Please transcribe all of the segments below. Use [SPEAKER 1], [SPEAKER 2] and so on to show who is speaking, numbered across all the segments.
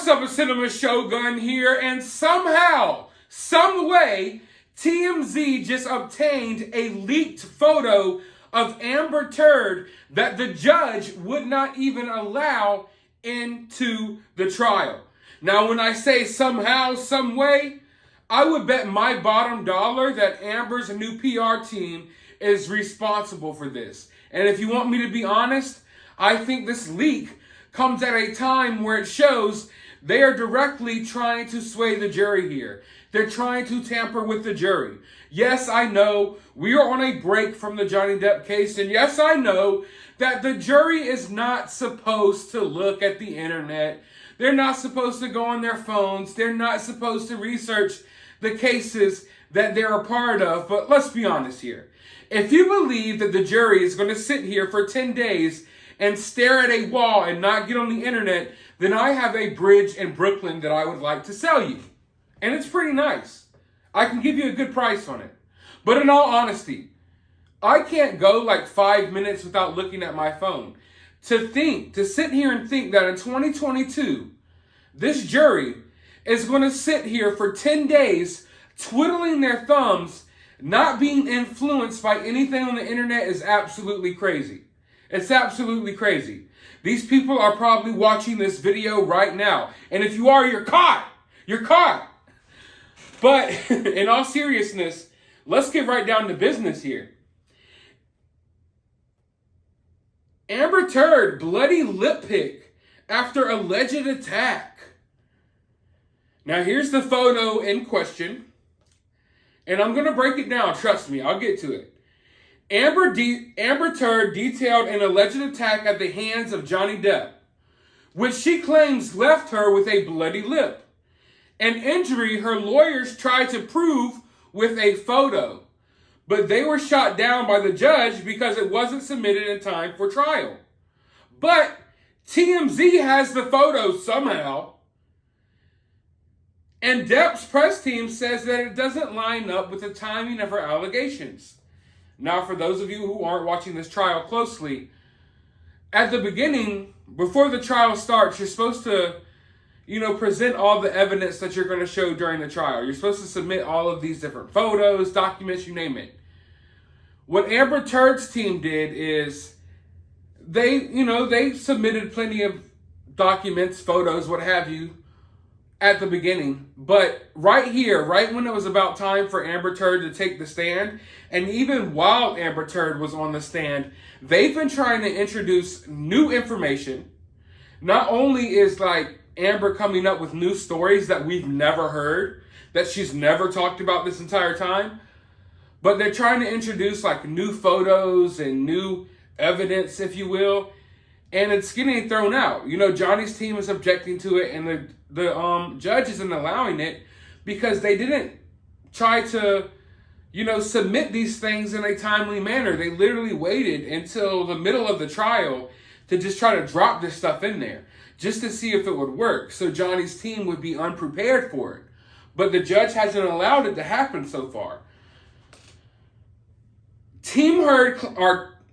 [SPEAKER 1] What's up, a Cinema Shogun here, and somehow, some way, TMZ just obtained a leaked photo of Amber Turd that the judge would not even allow into the trial. Now, when I say somehow, some way, I would bet my bottom dollar that Amber's new PR team is responsible for this. And if you want me to be honest, I think this leak comes at a time where it shows they are directly trying to sway the jury here. They're trying to tamper with the jury. Yes, I know we are on a break from the Johnny Depp case, and yes, I know that the jury is not supposed to look at the internet. They're not supposed to go on their phones. They're not supposed to research the cases that they're a part of. But let's be honest here. If you believe that the jury is going to sit here for 10 days and stare at a wall and not get on the internet, then I have a bridge in Brooklyn that I would like to sell you. And it's pretty nice. I can give you a good price on it. But in all honesty, I can't go like 5 minutes without looking at my phone. To sit here and think that in 2022, this jury is going to sit here for 10 days twiddling their thumbs, not being influenced by anything on the internet is absolutely crazy. It's absolutely crazy. These people are probably watching this video right now. And if you are, you're caught. You're caught. But in all seriousness, let's get right down to business here. Amber Turd, bloody lip pic after alleged attack. Now here's the photo in question. And I'm going to break it down. Trust me, I'll get to it. Amber Turd detailed an alleged attack at the hands of Johnny Depp, which she claims left her with a bloody lip, an injury her lawyers tried to prove with a photo, but they were shot down by the judge because it wasn't submitted in time for trial. But TMZ has the photo somehow, and Depp's press team says that it doesn't line up with the timing of her allegations. Now, for those of you who aren't watching this trial closely, at the beginning, before the trial starts, you're supposed to, present all the evidence that you're going to show during the trial. You're supposed to submit all of these different photos, documents, you name it. What Amber Turd's team did is they submitted plenty of documents, photos, what have you, at the beginning. But right here, right when it was about time for Amber Turd to take the stand, and even while Amber Turd was on the stand, they've been trying to introduce new information. Not only is Amber coming up with new stories that we've never heard, that she's never talked about this entire time, but they're trying to introduce new photos and new evidence, if you will, and it's getting thrown out. Johnny's team is objecting to it, and the judge isn't allowing it because they didn't try to, submit these things in a timely manner. They literally waited until the middle of the trial to just try to drop this stuff in there, just to see if it would work, so Johnny's team would be unprepared for it. But the judge hasn't allowed it to happen so far.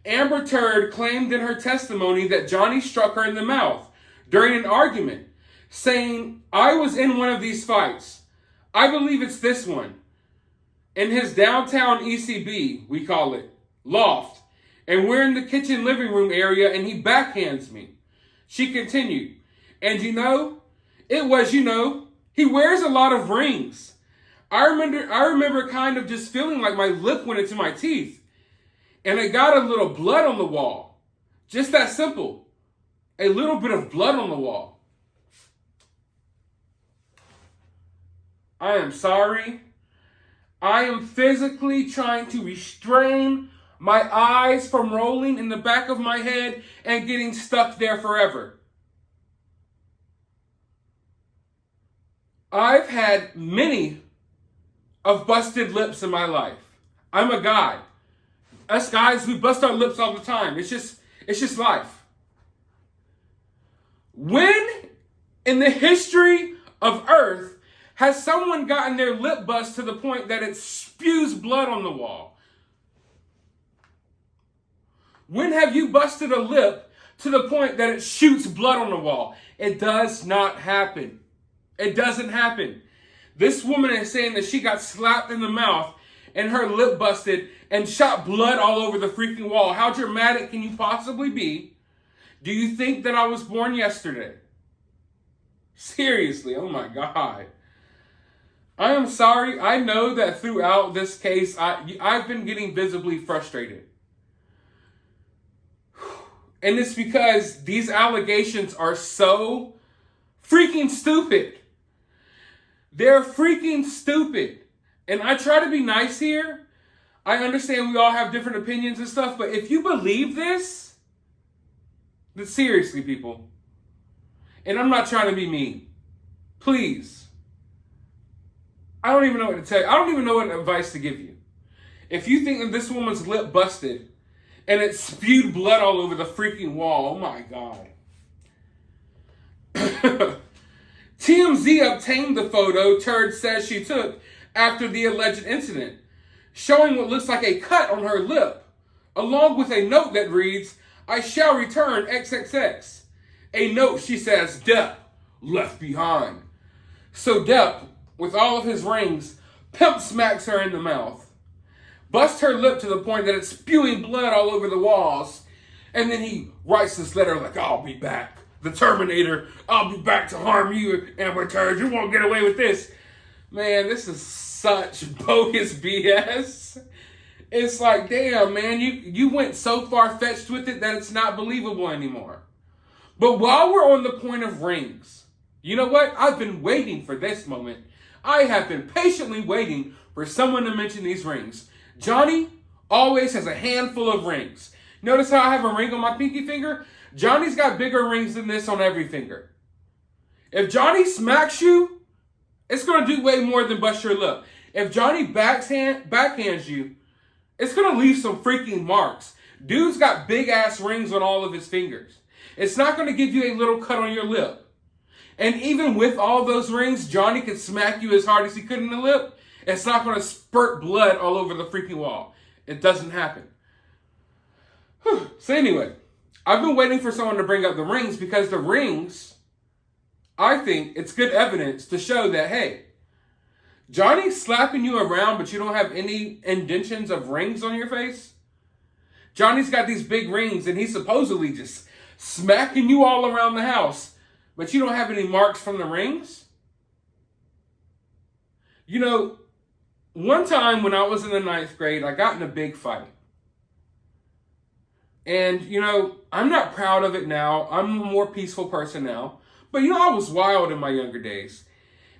[SPEAKER 1] Amber Turd claimed in her testimony that Johnny struck her in the mouth during an argument, saying, "I was in one of these fights. I believe it's this one. In his downtown ECB, we call it, loft. And we're in the kitchen living room area and he backhands me." She continued, "And he wears a lot of rings. I remember kind of just feeling like my lip went into my teeth. And I got a little blood on the wall. Just that simple. A little bit of blood on the wall. I am sorry. I am physically trying to restrain my eyes from rolling in the back of my head and getting stuck there forever. I've had many of busted lips in my life. I'm a guy. Us guys, we bust our lips all the time. It's just life. When in the history of Earth has someone gotten their lip bust to the point that it spews blood on the wall? When have you busted a lip to the point that it shoots blood on the wall. It does not happen. It doesn't happen. This woman is saying that she got slapped in the mouth and her lip busted and shot blood all over the freaking wall. How dramatic can you possibly be? Do you think that I was born yesterday? Seriously, oh my God. I am sorry. I know that throughout this case, I've been getting visibly frustrated. And it's because these allegations are so freaking stupid. They're freaking stupid. And I try to be nice here. I understand we all have different opinions and stuff, but if you believe this, then seriously, people. And I'm not trying to be mean. Please. I don't even know what to tell you. I don't even know what advice to give you. If you think that this woman's lip busted and it spewed blood all over the freaking wall, oh my God. TMZ obtained the photo Turd says she took after the alleged incident, showing what looks like a cut on her lip, along with a note that reads, "I shall return XXX." A note, she says, Depp left behind. So Depp, with all of his rings, pimp smacks her in the mouth, busts her lip to the point that it's spewing blood all over the walls, and then he writes this letter like, "I'll be back. The Terminator, I'll be back to harm you, Amber Turd. You won't get away with this." Man, this is such bogus BS. It's like, damn, man, you went so far-fetched with it that it's not believable anymore. But while we're on the point of rings, you know what? I've been waiting for this moment. I have been patiently waiting for someone to mention these rings. Johnny always has a handful of rings. Notice how I have a ring on my pinky finger? Johnny's got bigger rings than this on every finger. If Johnny smacks you, it's going to do way more than bust your lip. If Johnny backhands you, it's going to leave some freaking marks. Dude's got big-ass rings on all of his fingers. It's not going to give you a little cut on your lip. And even with all those rings, Johnny could smack you as hard as he could in the lip. It's not going to spurt blood all over the freaking wall. It doesn't happen. So anyway, I've been waiting for someone to bring up the rings because the rings, I think it's good evidence to show that, hey, Johnny's slapping you around, but you don't have any indentions of rings on your face. Johnny's got these big rings, and he's supposedly just smacking you all around the house, but you don't have any marks from the rings. You know, one time when I was in the 9th grade, I got in a big fight. And, you know, I'm not proud of it now. I'm a more peaceful person now. But, you know, I was wild in my younger days.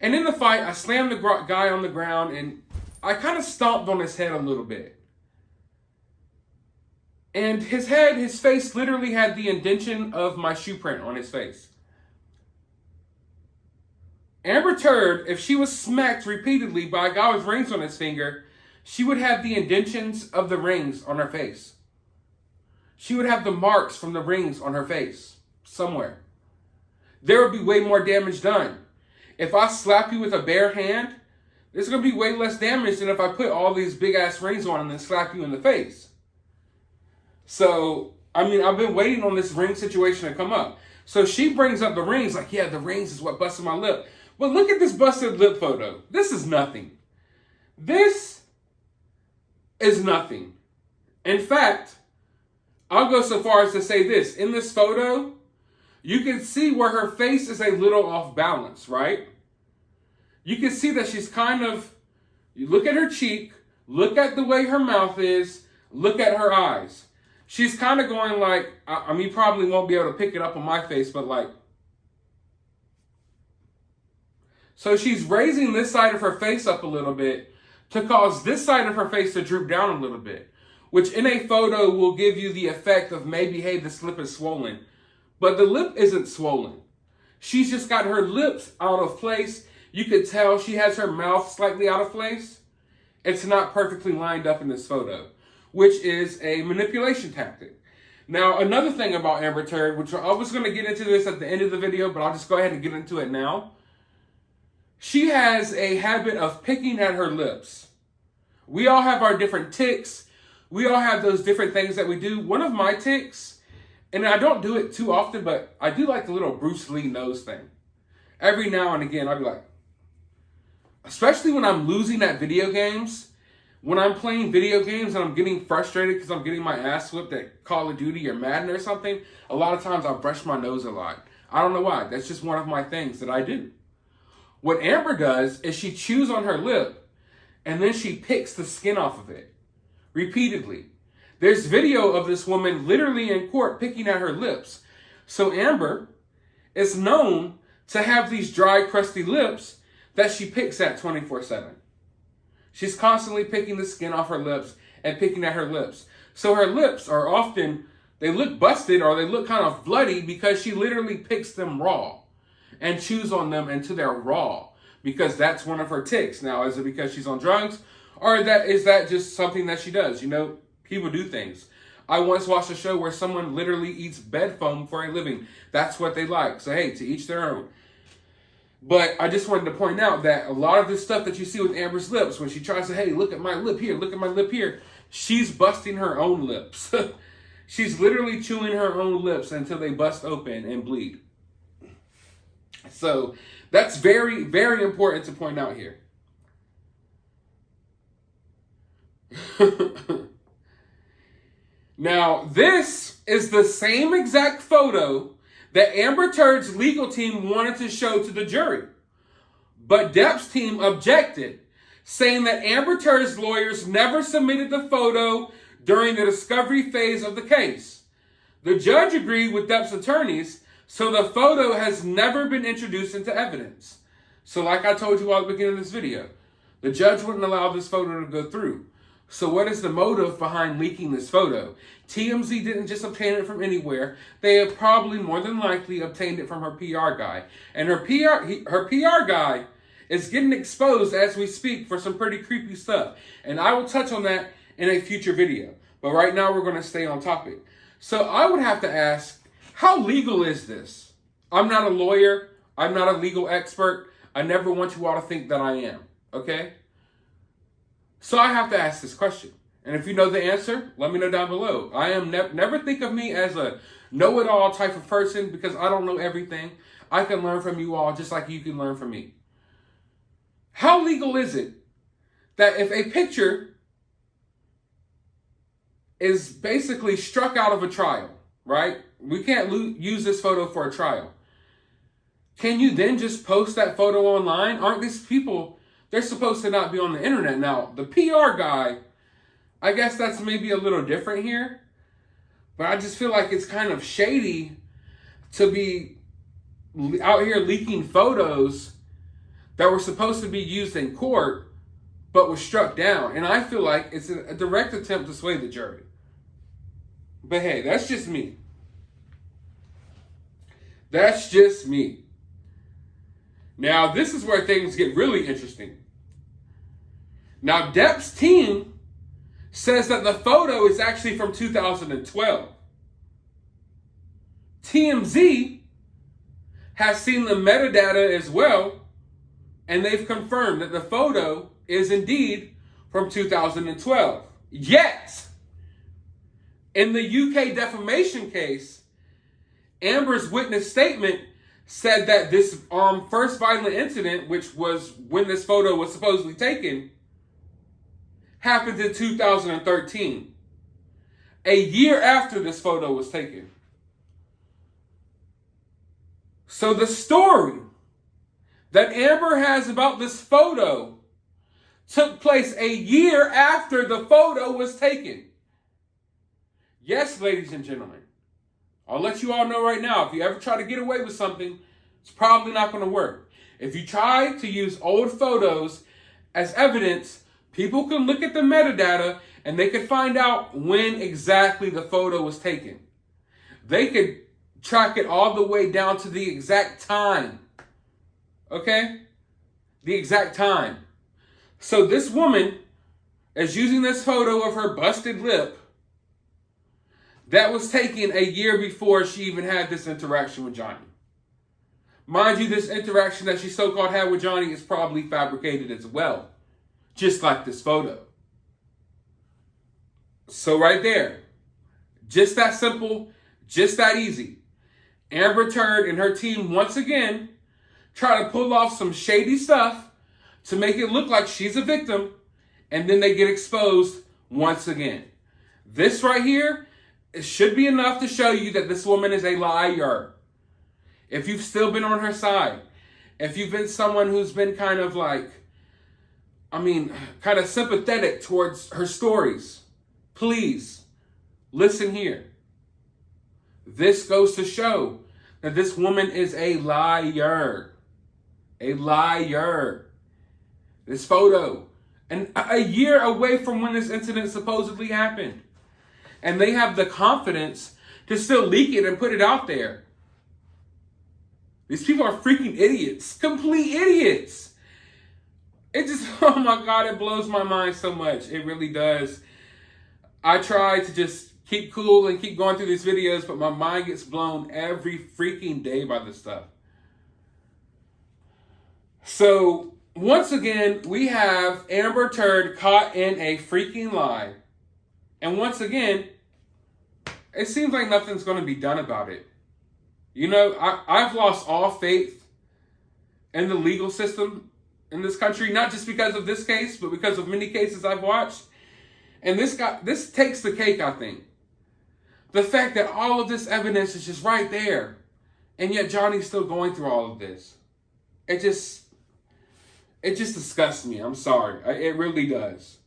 [SPEAKER 1] And in the fight, I slammed the guy on the ground and I kind of stomped on his head a little bit. And his face literally had the indentation of my shoe print on his face. Amber Turd, if she was smacked repeatedly by a guy with rings on his finger, she would have the indentions of the rings on her face. She would have the marks from the rings on her face somewhere. There would be way more damage done. If I slap you with a bare hand, there's going to be way less damage than if I put all these big-ass rings on and then slap you in the face. So, I mean, I've been waiting on this ring situation to come up. So she brings up the rings like, yeah, the rings is what busted my lip. But look at this busted lip photo. This is nothing. This is nothing. In fact, I'll go so far as to say this. In this photo, you can see where her face is a little off balance, right? You can see that she's kind of, you look at her cheek, look at the way her mouth is, look at her eyes. She's kind of going like, I mean, you probably won't be able to pick it up on my face, but like. So she's raising this side of her face up a little bit to cause this side of her face to droop down a little bit, which in a photo will give you the effect of maybe, hey, this lip is swollen. But the lip isn't swollen. She's just got her lips out of place. You could tell she has her mouth slightly out of place. It's not perfectly lined up in this photo, which is a manipulation tactic. Now, another thing about Amber Turd, which I was going to get into this at the end of the video, but I'll just go ahead and get into it now. She has a habit of picking at her lips. We all have our different tics. We all have those different things that we do. One of my tics And I don't do it too often, but I do like the little Bruce Lee nose thing. Every now and again, I'll be like, especially when I'm losing at video games, when I'm playing video games and I'm getting frustrated because I'm getting my ass whipped at Call of Duty or Madden or something, a lot of times I'll brush my nose a lot. I don't know why. That's just one of my things that I do. What Amber does is she chews on her lip and then she picks the skin off of it repeatedly. There's video of this woman literally in court picking at her lips. So Amber is known to have these dry, crusty lips that she picks at 24/7. She's constantly picking the skin off her lips and picking at her lips. So her lips are often, they look busted or they look kind of bloody because she literally picks them raw and chews on them until they're raw, because that's one of her tics. Now, is it because she's on drugs, or is that just something that she does? You know, people do things. I once watched a show where someone literally eats bed foam for a living. That's what they like. So hey, to each their own. But I just wanted to point out that a lot of this stuff that you see with Amber's lips, when she tries to, hey, look at my lip here, look at my lip here, she's busting her own lips. She's literally chewing her own lips until they bust open and bleed. So that's very, very important to point out here. Now, this is the same exact photo that Amber Heard's legal team wanted to show to the jury. But Depp's team objected, saying that Amber Heard's lawyers never submitted the photo during the discovery phase of the case. The judge agreed with Depp's attorneys, so the photo has never been introduced into evidence. So like I told you at the beginning of this video, the judge wouldn't allow this photo to go through. So what is the motive behind leaking this photo? TMZ didn't just obtain it from anywhere. They have probably more than likely obtained it from her PR guy. And her PR guy is getting exposed as we speak for some pretty creepy stuff. And I will touch on that in a future video. But right now we're going to stay on topic. So I would have to ask, how legal is this? I'm not a lawyer. I'm not a legal expert. I never want you all to think that I am. Okay? So I have to ask this question. And if you know the answer, let me know down below. I am never think of me as a know-it-all type of person, because I don't know everything. I can learn from you all just like you can learn from me. How legal is it that if a picture is basically struck out of a trial, right? We can't use this photo for a trial. Can you then just post that photo online? Aren't these people, they're supposed to not be on the internet? Now, the PR guy, I guess that's maybe a little different here. But I just feel like it's kind of shady to be out here leaking photos that were supposed to be used in court, but was struck down. And I feel like it's a direct attempt to sway the jury. But hey, that's just me. That's just me. Now, this is where things get really interesting. Now, Depp's team says that the photo is actually from 2012. TMZ has seen the metadata as well, and they've confirmed that the photo is indeed from 2012. Yet, in the UK defamation case, Amber's witness statement said that this first violent incident, which was when this photo was supposedly taken, happened in 2013, a year after this photo was taken. So the story that Amber has about this photo took place a year after the photo was taken. Yes, ladies and gentlemen, I'll let you all know right now, if you ever try to get away with something, it's probably not going to work. If you try to use old photos as evidence, people can look at the metadata and they could find out when exactly the photo was taken. They could track it all the way down to the exact time. Okay? The exact time. So this woman is using this photo of her busted lip that was taken a year before she even had this interaction with Johnny. Mind you, this interaction that she so-called had with Johnny is probably fabricated as well. Just like this photo. So right there, just that simple, Just that easy. Amber Turd and her team once again try to pull off some shady stuff to make it look like she's a victim, and then they get exposed once again. This right here, it should be enough to show you that this woman is a liar. If you've still been on her side, if you've been someone who's been kind of sympathetic towards her stories, please listen here. This goes to show that this woman is a liar. A liar. This photo, and a year away from when this incident supposedly happened. And they have the confidence to still leak it and put it out there. These people are freaking idiots. Complete idiots. It just, oh my God, it blows my mind so much. It really does. I try to just keep cool and keep going through these videos, but my mind gets blown every freaking day by this stuff. So, once again, we have Amber Turd caught in a freaking lie. And once again, it seems like nothing's going to be done about it. You know, I've lost all faith in the legal system in this country, not just because of this case, but because of many cases I've watched. And this takes the cake, I think. The fact that all of this evidence is just right there, and yet Johnny's still going through all of this. It just disgusts me. I'm sorry. It really does.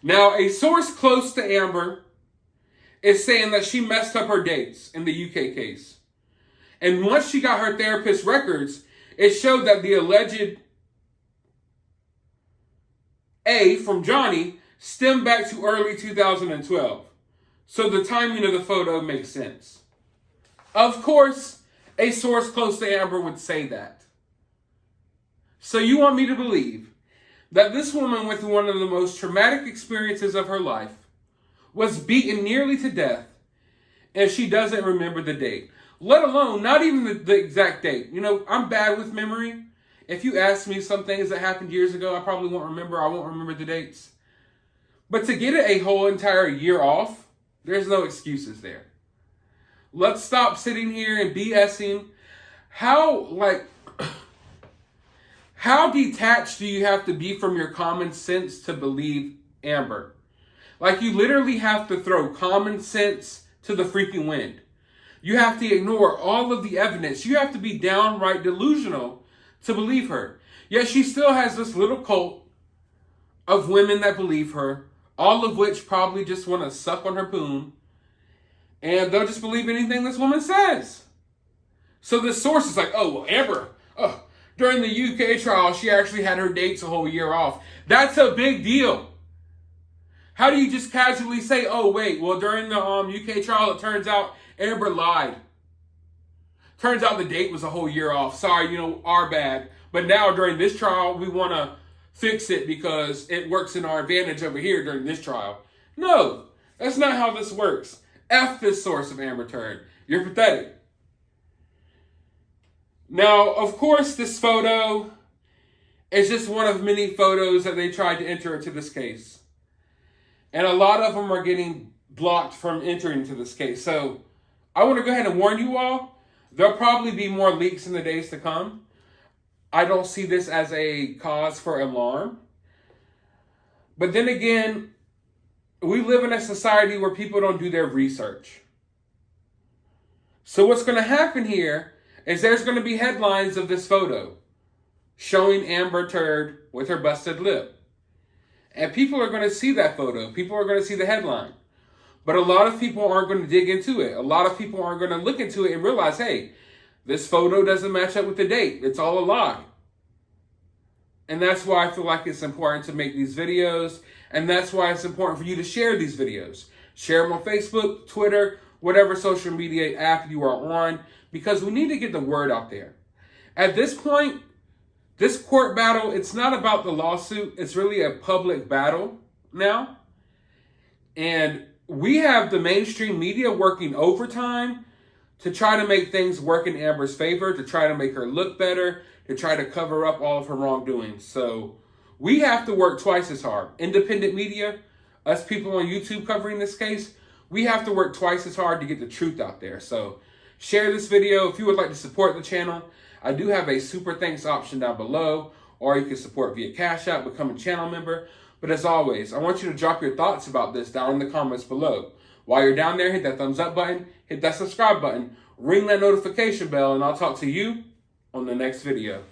[SPEAKER 1] Now, a source close to Amber is saying that she messed up her dates in the UK case. And once she got her therapist's records, it showed that the alleged A from Johnny stemmed back to early 2012. So the timing of the photo makes sense. Of course, a source close to Amber would say that. So you want me to believe that this woman went through one of the most traumatic experiences of her life, was beaten nearly to death, and she doesn't remember the date. Let alone, not even the exact date. You know, I'm bad with memory. If you ask me some things that happened years ago, I probably won't remember. I won't remember the dates. But to get it a whole entire year off, there's no excuses there. Let's stop sitting here and BSing. How detached do you have to be from your common sense to believe Amber? Like, you literally have to throw common sense to the freaking wind. You have to ignore all of the evidence. You have to be downright delusional to believe her. Yet she still has this little cult of women that believe her, all of which probably just want to suck on her poon, and they'll just believe anything this woman says. So this source is like, oh, well, Amber, during the UK trial, she actually had her dates a whole year off. That's a big deal. How do you just casually say, oh, wait, well, during the UK trial, it turns out Amber lied. Turns out the date was a whole year off. Sorry, our bad. But now during this trial, we want to fix it because it works in our advantage over here during this trial. No, that's not how this works. F this source of Amber Turd. You're pathetic. Now, of course, this photo is just one of many photos that they tried to enter into this case. And a lot of them are getting blocked from entering into this case. So I want to go ahead and warn you all, there'll probably be more leaks in the days to come. I don't see this as a cause for alarm. But then again, we live in a society where people don't do their research. So what's going to happen here is there's going to be headlines of this photo showing Amber Turd with her busted lip. And people are going to see that photo. People are going to see the headline. But a lot of people aren't going to dig into it. A lot of people aren't going to look into it and realize, hey, this photo doesn't match up with the date. It's all a lie. And that's why I feel like it's important to make these videos. And that's why it's important for you to share these videos. Share them on Facebook, Twitter, whatever social media app you are on. Because we need to get the word out there. At this point, this court battle, it's not about the lawsuit. It's really a public battle now. And we have the mainstream media working overtime to try to make things work in Amber's favor, to try to make her look better, to try to cover up all of her wrongdoings. So we have to work twice as hard. Independent media, us people on YouTube covering this case, we have to work twice as hard to get the truth out there. So share this video. If you would like to support the channel, I do have a super thanks option down below, or you can support via Cash App, become a channel member. But as always, I want you to drop your thoughts about this down in the comments below. While you're down there, hit that thumbs up button, hit that subscribe button, ring that notification bell, and I'll talk to you on the next video.